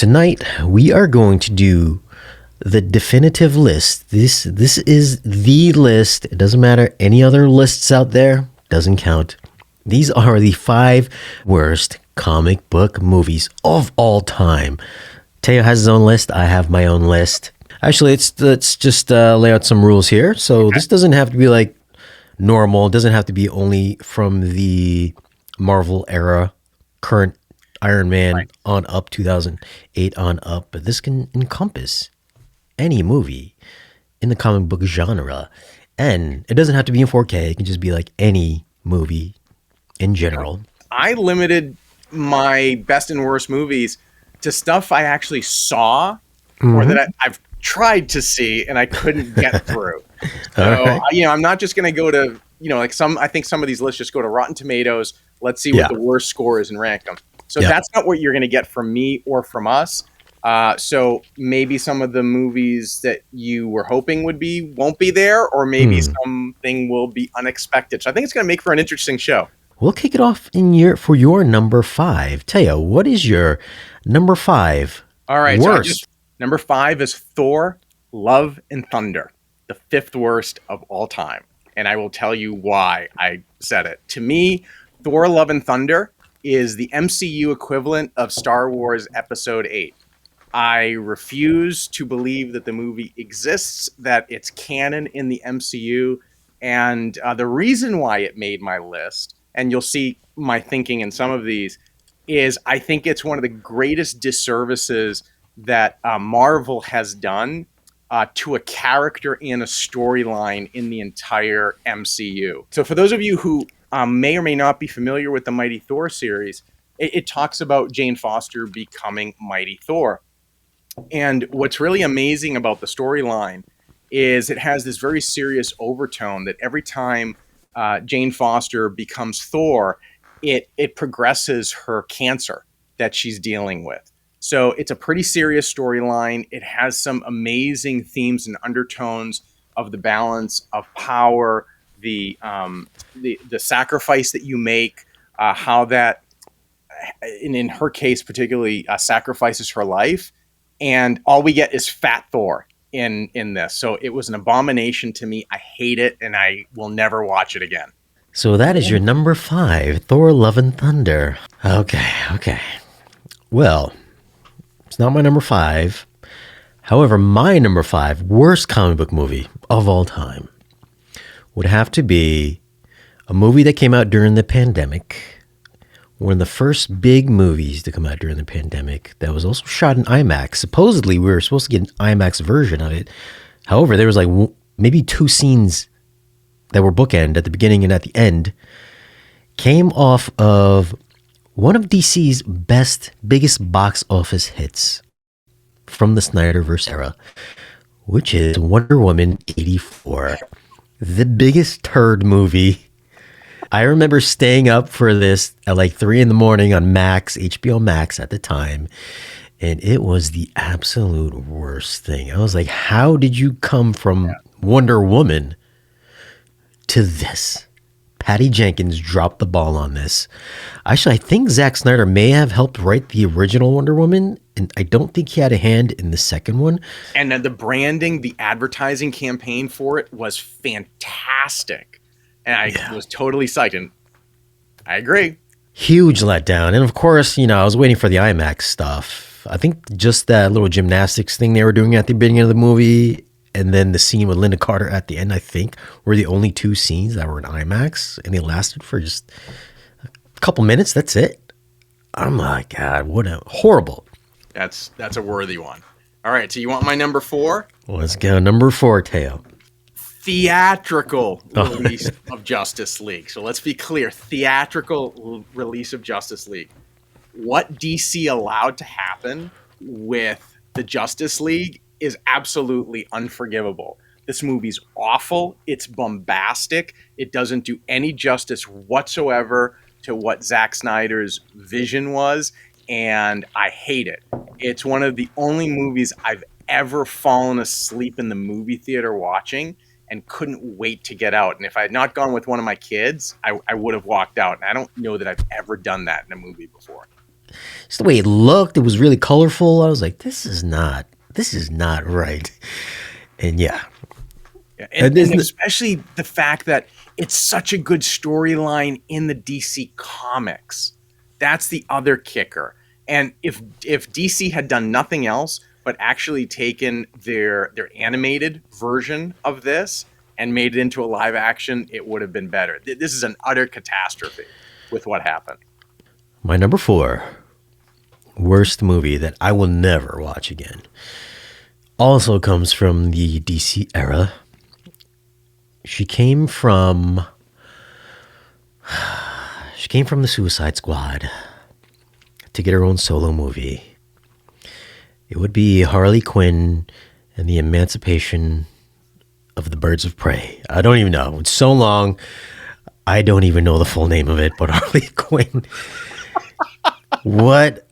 tonight we are going to do the definitive list. This is the list. It doesn't matter any other lists out there. Doesn't count. These are the 5 worst comic book movies of all time. Theo has his own list. I have my own list. Actually, let's just lay out some rules here. So this doesn't have to be like normal. It doesn't have to be only from the Marvel era, current Iron Man on up, 2008 on up. But this can encompass any movie in the comic book genre. And it doesn't have to be in 4K. It can just be like any movie in general. I limited my best and worst movies to stuff I actually saw or that I've tried to see and I couldn't get through. So, right. I'm not just going to go to, I think some of these lists just go to Rotten Tomatoes. Let's see what the worst score is and rank them. So that's not what you're going to get from me or from us. So maybe some of the movies that you were hoping won't be there, or maybe something will be unexpected. So I think it's going to make for an interesting show. We'll kick it off for your number 5. Theo, what is your number 5? All right. Worst. So number 5 is Thor, Love and Thunder, the 5th worst of all time. And I will tell you why I said it. To me, Thor, Love and Thunder is the MCU equivalent of Star Wars Episode 8. I refuse to believe that the movie exists, that it's canon in the MCU. And the reason why it made my list, and you'll see my thinking in some of these, is I think it's one of the greatest disservices that Marvel has done to a character and a storyline in the entire MCU. So for those of you who may or may not be familiar with the Mighty Thor series, it talks about Jane Foster becoming Mighty Thor. And what's really amazing about the storyline is it has this very serious overtone that every time Jane Foster becomes Thor, it progresses her cancer that she's dealing with. So it's a pretty serious storyline. It has some amazing themes and undertones of the balance of power, the sacrifice that you make, how that, and in her case particularly, sacrifices her life. And all we get is Fat Thor in this. So it was an abomination to me. I hate it, and I will never watch it again. So that is your number 5, Thor, Love and Thunder. Okay. Well, it's not my number 5. However, my number 5 worst comic book movie of all time would have to be a movie that came out during the pandemic. One of the first big movies to come out during the pandemic that was also shot in IMAX. Supposedly, we were supposed to get an IMAX version of it. However, there was like maybe 2 scenes that were bookend at the beginning and at the end. Came off of one of DC's biggest box office hits from the Snyderverse era, which is Wonder Woman 84. The biggest turd movie. I remember staying up for this at like 3 a.m. on Max, HBO Max at the time. And it was the absolute worst thing. I was like, how did you come from Wonder Woman to this? Patty Jenkins dropped the ball on this. Actually, I think Zack Snyder may have helped write the original Wonder Woman, and I don't think he had a hand in the second one. And the branding, the advertising campaign for it was fantastic. And I was totally psyched. And I agree. Huge letdown. And of course, I was waiting for the IMAX stuff. I think just that little gymnastics thing they were doing at the beginning of the movie, and then the scene with Linda Carter at the end, I think, were the only 2 scenes that were in IMAX. And they lasted for just a couple minutes. That's it. Oh my God, what a horrible. That's a worthy one. All right, so you want my number 4? Let's go. Number 4, Theo. Theatrical release of Justice League. So let's be clear. Theatrical release of Justice League. What DC allowed to happen with the Justice League is absolutely unforgivable. This movie's awful. It's bombastic. It doesn't do any justice whatsoever to what Zack Snyder's vision was, and I hate it. It's one of the only movies I've ever fallen asleep in the movie theater watching and couldn't wait to get out. And if I had not gone with one of my kids, I would have walked out. And I don't know that I've ever done that in a movie before. just the way it looked. It was really colorful. I was like, this is not right. And yeah, and especially the fact that it's such a good storyline in the DC comics. That's the other kicker. And if DC had done nothing else but actually taken their animated version of this and made it into a live action, it would have been better. This is an utter catastrophe with what happened. my number 4 worst movie that I will never watch again also comes from the DC era. She came from the Suicide Squad to get her own solo movie. It would be Harley Quinn and the Emancipation of the Birds of Prey. I don't even know. It's so long. I don't even know the full name of it, but Harley Quinn. What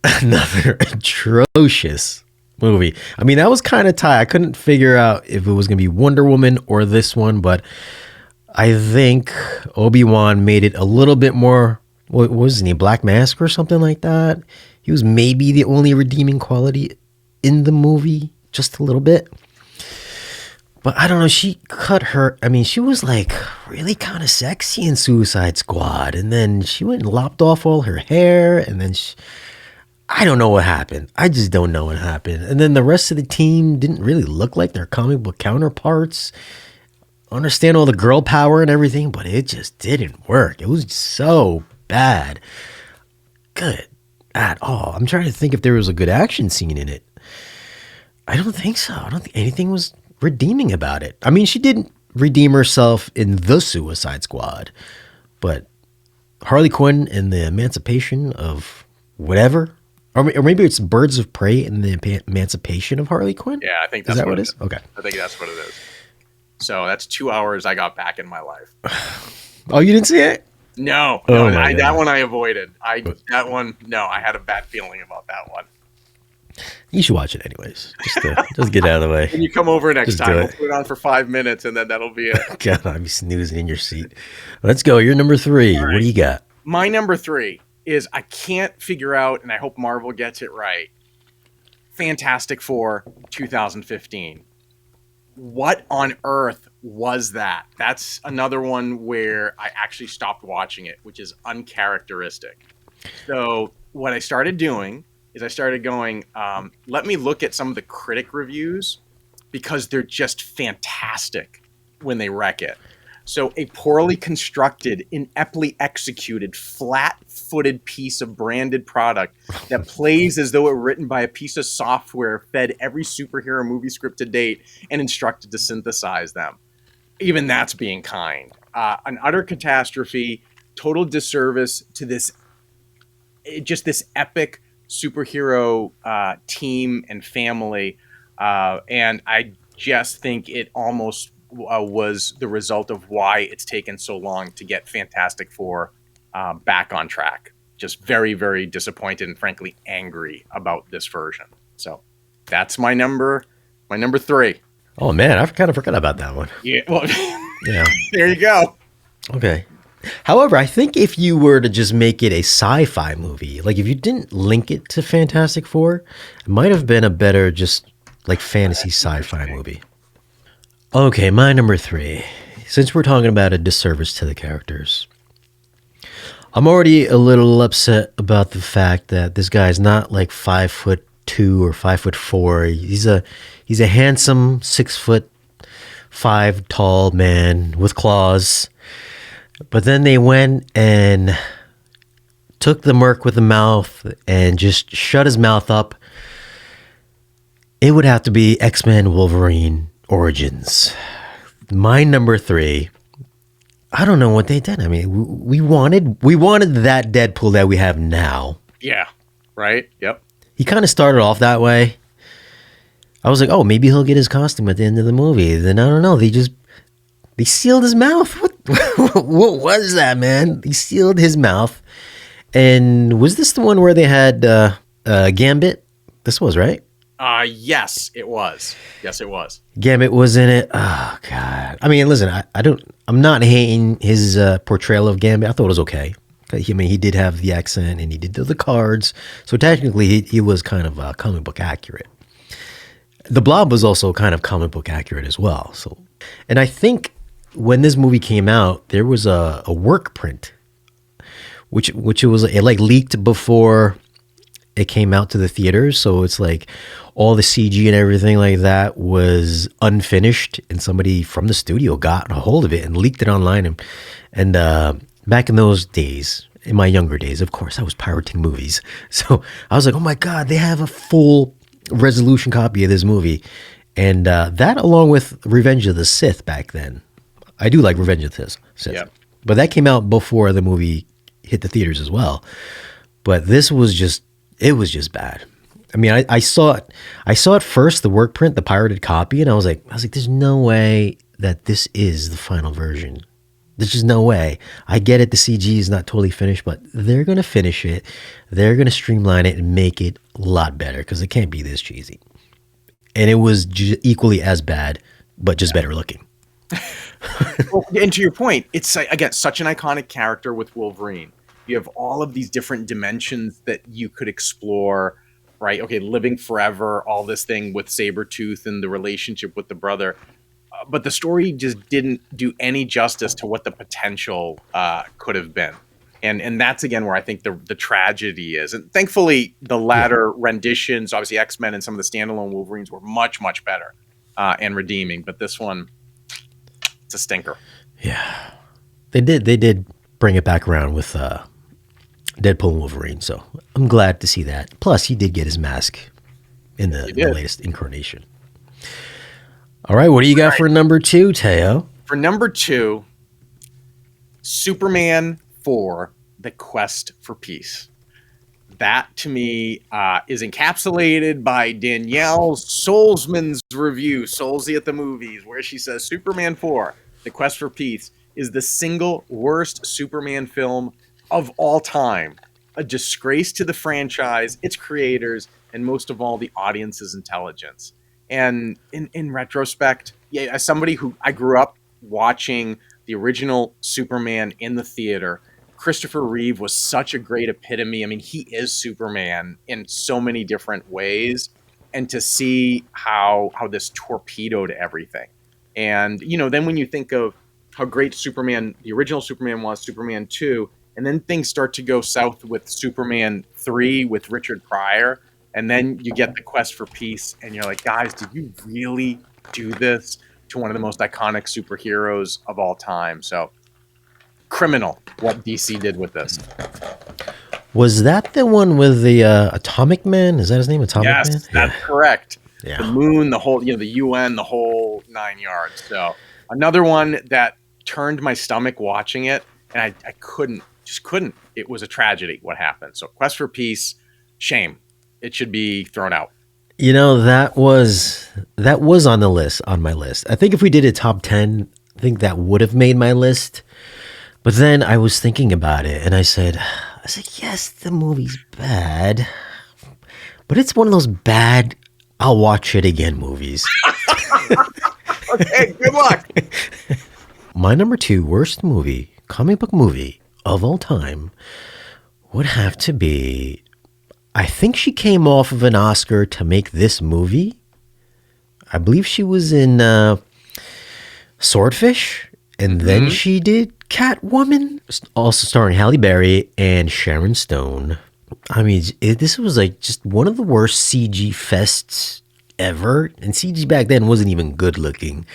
another atrocious movie. I mean, that was kind of tight. I couldn't figure out if it was going to be Wonder Woman or this one, but I think Obi-Wan made it a little bit more, what was his name, Black Mask or something like that? He was maybe the only redeeming quality in the movie, just a little bit. But I don't know, she was like really kind of sexy in Suicide Squad. And then she went and lopped off all her hair. And then I don't know what happened. I just don't know what happened. And then the rest of the team didn't really look like their comic book counterparts. Understand all the girl power and everything, but it just didn't work. It was so bad. Good at all. I'm trying to think if there was a good action scene in it. I don't think so. I don't think anything was redeeming about it. I mean, she didn't redeem herself in the Suicide Squad, but Harley Quinn and the Emancipation of whatever, or maybe it's Birds of Prey and the Emancipation of Harley Quinn. Yeah, I think that's what it is. Okay, I think that's what it is. So that's 2 hours I got back in my life. Oh, you didn't see it? No, Oh that one I avoided. I had a bad feeling about that one. You should watch it anyways. Just get out of the way. When you come over next Just time, do we'll it. put it on for 5 minutes, and then that'll be it. God, I'll be snoozing in your seat. Let's go. You're number 3. All right. What do you got? My number 3 is, I can't figure out, and I hope Marvel gets it right, Fantastic Four 2015. What on earth was that? That's another one where I actually stopped watching it, which is uncharacteristic. So what I started doing is I started going, let me look at some of the critic reviews, because they're just fantastic when they wreck it. So a poorly constructed, ineptly executed, flat-footed piece of branded product that plays as though it were written by a piece of software fed every superhero movie script to date and instructed to synthesize them. Even that's being kind. An utter catastrophe, total disservice to this epic superhero team and family. And I just think it almost was the result of why it's taken so long to get Fantastic Four back on track. Just very, very disappointed and frankly angry about this version. So that's my number 3. Oh man, I kind of forgot about that one. Yeah, well, Yeah. there you go. Okay. However, I think if you were to just make it a sci-fi movie, like if you didn't link it to Fantastic Four, it might have been a better just like fantasy sci-fi movie. Okay, my number 3. Since we're talking about a disservice to the characters, I'm already a little upset about the fact that this guy's not like 5'2" or 5'4". He's a handsome 6'5" tall man with claws. But then they went and took the merc with the mouth and just shut his mouth up. It would have to be X-Men Wolverine Origins. My number 3. I don't know what they did. I mean, we wanted that Deadpool that we have now. Yeah. Right. Yep. He kind of started off that way. I was like, oh, maybe he'll get his costume at the end of the movie. Then I don't know. They sealed his mouth. What was that, man? They sealed his mouth. And was this the one where they had Gambit? This was, right? Yes, it was. Yes, it was. Gambit was in it. Oh God. I mean, listen, I'm not hating his portrayal of Gambit. I thought it was okay. I mean, he did have the accent and he did the cards. So technically, he was kind of comic book accurate. The Blob was also kind of comic book accurate as well. So, and I think when this movie came out, there was a work print, which it like leaked before it came out to the theaters. So it's like all the CG and everything like that was unfinished, and somebody from the studio got a hold of it and leaked it online. And back in those days, in my younger days, of course, I was pirating movies. So I was like, oh my God, they have a full resolution copy of this movie. And that, along with Revenge of the Sith back then, I do like Revenge of the Sith. Yeah. But that came out before the movie hit the theaters as well. But this was just, it was just bad. I mean, I saw it first, the work print, the pirated copy, and I was like, there's no way that this is the final version. There's just no way. I get it, the CG is not totally finished, but they're going to finish it. They're going to streamline it and make it a lot better, because it can't be this cheesy. And it was equally as bad, but just better looking. Well, and to your point, it's, again, such an iconic character with Wolverine. You have all of these different dimensions that you could explore, right? Okay, living forever, all this thing with Sabretooth and the relationship with the brother. But the story just didn't do any justice to what the potential could have been. And that's, again, where I think the tragedy is. And thankfully, the latter renditions, obviously X-Men and some of the standalone Wolverines, were much, much better and redeeming. But this one, it's a stinker. Yeah. They did bring it back around with Deadpool and Wolverine. So I'm glad to see that. Plus, he did get his mask in the latest incarnation. All right, what do you got for number 2, Theo? For number 2, Superman 4, The Quest for Peace. That, to me, is encapsulated by Danielle Soulsman's review, Soulsy at the Movies, where she says Superman 4, The Quest for Peace, is the single worst Superman film of all time. A disgrace to the franchise, its creators, and most of all, the audience's intelligence. And in retrospect, yeah, as somebody who I grew up watching the original Superman in the theater, Christopher Reeve was such a great epitome. I mean, he is Superman in so many different ways. And to see how this torpedoed everything. And, then when you think of how great Superman, the original Superman was, Superman 2, and then things start to go south with Superman 3 with Richard Pryor. And then you get The Quest for Peace, and you're like, guys, did you really do this to one of the most iconic superheroes of all time? So, criminal what DC did with this. Was that the one with the Atomic Man? Is that his name, Atomic Man? Yes, that's correct. Yeah. The moon, the whole, the UN, the whole 9 yards. So, another one that turned my stomach watching it, and I couldn't. It was a tragedy what happened. So, Quest for Peace, shame. It should be thrown out. That was on my list. I think if we did a top 10, I think that would have made my list. But then I was thinking about it, and I said, yes, the movie's bad, but it's one of those bad, I'll watch it again movies. Okay, good luck. My number 2 worst comic book movie of all time would have to be, I think she came off of an Oscar to make this movie. I believe she was in Swordfish, and then she did Catwoman, also starring Halle Berry and Sharon Stone. I mean, this was like just one of the worst CG fests ever, and CG back then wasn't even good looking.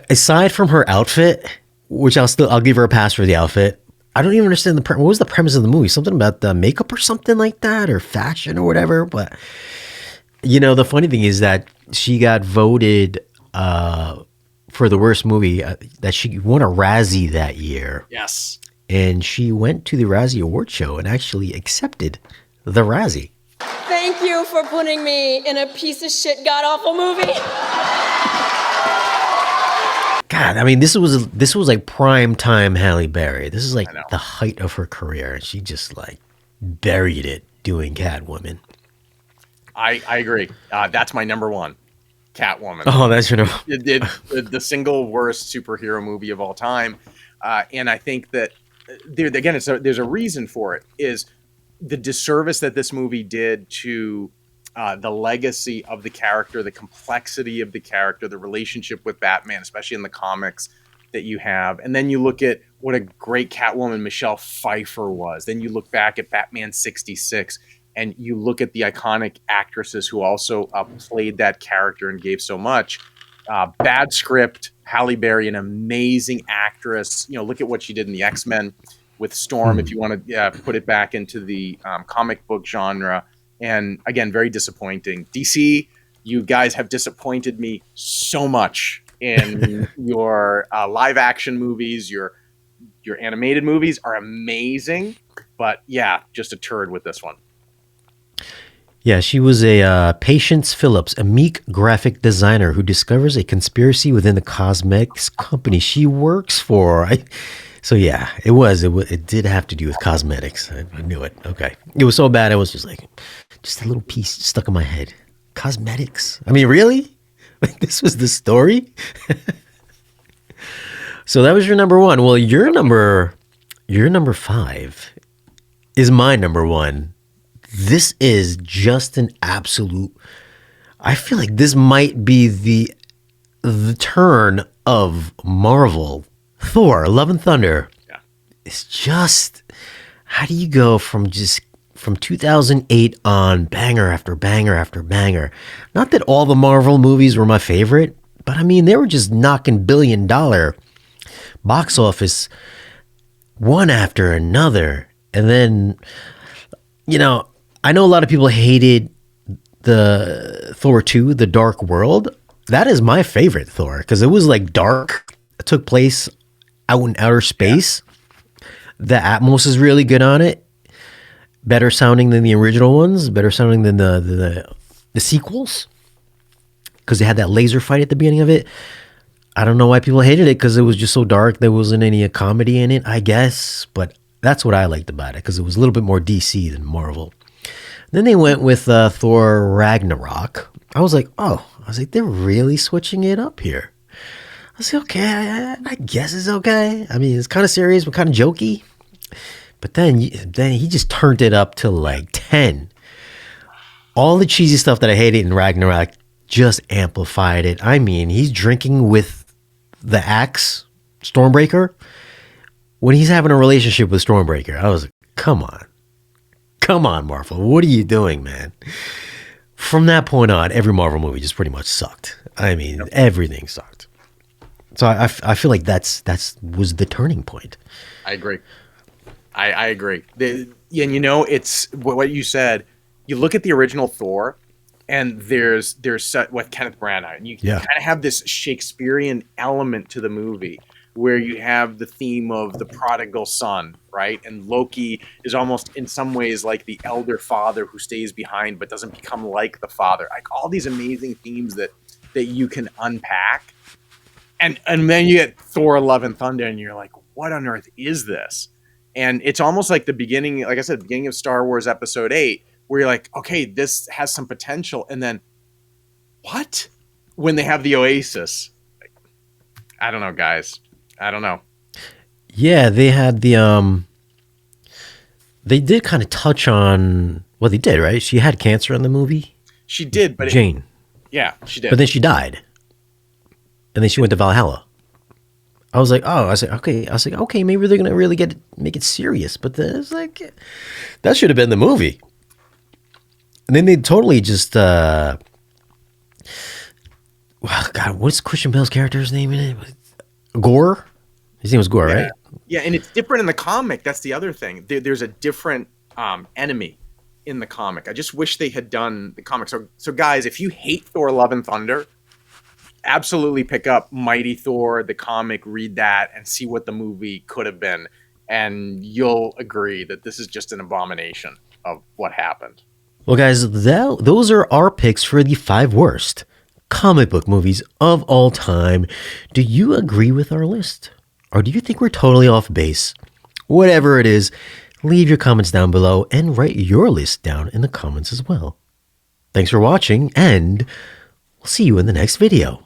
Aside from her outfit, which I'll give her a pass for the outfit. I don't even understand what was the premise of the movie? Something about the makeup or something like that, or fashion or whatever. But the funny thing is that she got voted for the worst movie. That she won a Razzie that year. Yes, and she went to the Razzie Award show and actually accepted the Razzie. Thank you for putting me in a piece of shit, god awful movie. God, I mean, this was like prime time Halle Berry. This is like the height of her career, and she just like buried it doing Catwoman. I agree. That's my number 1, Catwoman. Oh, that's your number. The single worst superhero movie of all time, and I think that there again, there's a reason for it. Is the disservice that this movie did to the legacy of the character, the complexity of the character, the relationship with Batman, especially in the comics that you have. And then you look at what a great Catwoman Michelle Pfeiffer was. Then you look back at Batman 66, and you look at the iconic actresses who also played that character and gave so much. Bad script, Halle Berry, an amazing actress. Look at what she did in the X-Men with Storm, if you want to put it back into the comic book genre. And again, very disappointing. DC, you guys have disappointed me so much in your live action movies. Your animated movies are amazing, but yeah, just a turd with this one. Yeah, she was a Patience Phillips, a meek graphic designer who discovers a conspiracy within the cosmetics company she works for. So yeah, it did have to do with cosmetics. I knew it. Okay. It was so bad, it was just a little piece stuck in my head. Cosmetics. I mean, really? This was the story? So that was your number one. Well, your number 5 is my number one. This is just an absolute, I feel like this might be the turn of Marvel. Thor, Love and Thunder. Yeah. It's just, how do you go from 2008 on, banger after banger after banger? Not that all the Marvel movies were my favorite, but I mean, they were just knocking billion-dollar box office one after another. And then, I know a lot of people hated the Thor 2, The Dark World. That is my favorite Thor because it was dark. It took place out in outer space. Yeah. The Atmos is really good on it. Better sounding than the original ones. Better sounding than the sequels because they had that laser fight at the beginning of it. I don't know why people hated it because it was just so dark. There wasn't any comedy in it, I guess. But that's what I liked about it because it was a little bit more DC than Marvel. Then they went with Thor Ragnarok. I was like, they're really switching it up here. I was like, okay, I guess it's okay. I mean, it's kind of serious, but kind of jokey. But then he just turned it up to 10. All the cheesy stuff that I hated in Ragnarok just amplified it. I mean, he's drinking with the axe, Stormbreaker, when he's having a relationship with Stormbreaker. I was like, come on, Marvel. What are you doing, man? From that point on, every Marvel movie just pretty much sucked. I mean, everything sucked. So I feel like that was the turning point. I agree. I agree. And it's what you said. You look at the original Thor, and there's what Kenneth Branagh, and you kind of have this Shakespearean element to the movie where you have the theme of the prodigal son, right? And Loki is almost in some ways like the elder father who stays behind but doesn't become like the father. Like all these amazing themes that you can unpack. And then you get Thor, Love and Thunder, and you're like, what on earth is this? And it's almost like the beginning, like I said, the beginning of Star Wars Episode 8, where you're like, okay, this has some potential. And then, what? When they have the Oasis. I don't know, guys. I don't know. Yeah, they had they did kind of touch on, well, they did, right? She had cancer in the movie. She did, but Jane. Yeah, she did. But then she died. And then she went to Valhalla. I was like, okay, maybe they're gonna really make it serious. But then it's like, that should have been the movie. And then they totally just, well, God, what's Christian Bale's character's name in it? Gore? His name was Gore, right? Yeah, and it's different in the comic. That's the other thing. There's a different enemy in the comic. I just wish they had done the comic. So guys, if you hate Thor, Love and Thunder, absolutely pick up Mighty Thor, the comic, read that, and see what the movie could have been. And you'll agree that this is just an abomination of what happened. Well, guys, those are our picks for the 5 worst comic book movies of all time. Do you agree with our list? Or do you think we're totally off base? Whatever it is, leave your comments down below and write your list down in the comments as well. Thanks for watching, and we'll see you in the next video.